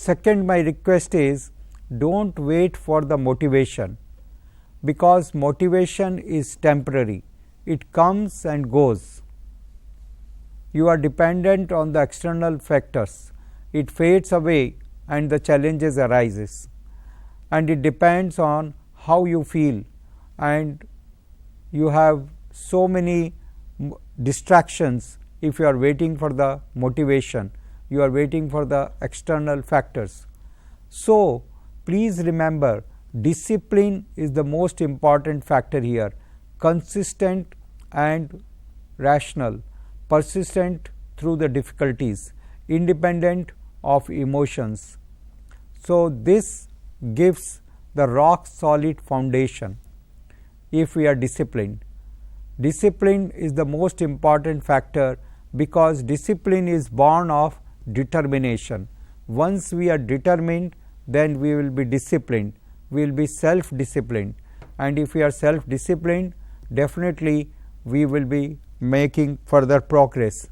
Second, my request is don't wait for the motivation, because motivation is temporary, it comes and goes. You are dependent on the external factors, it fades away and the challenges arises, and it depends on how you feel, and you have so many distractions. If you are waiting for the motivation, you are waiting for the external factors. So, please remember, discipline is the most important factor here, consistent and rational, persistent through the difficulties, independent of emotions. So, this gives the rock solid foundation if we are disciplined. Discipline is the most important factor, because discipline is born of determination. Once we are determined, then we will be disciplined, we will be self-disciplined, and if we are self-disciplined, definitely we will be making further progress.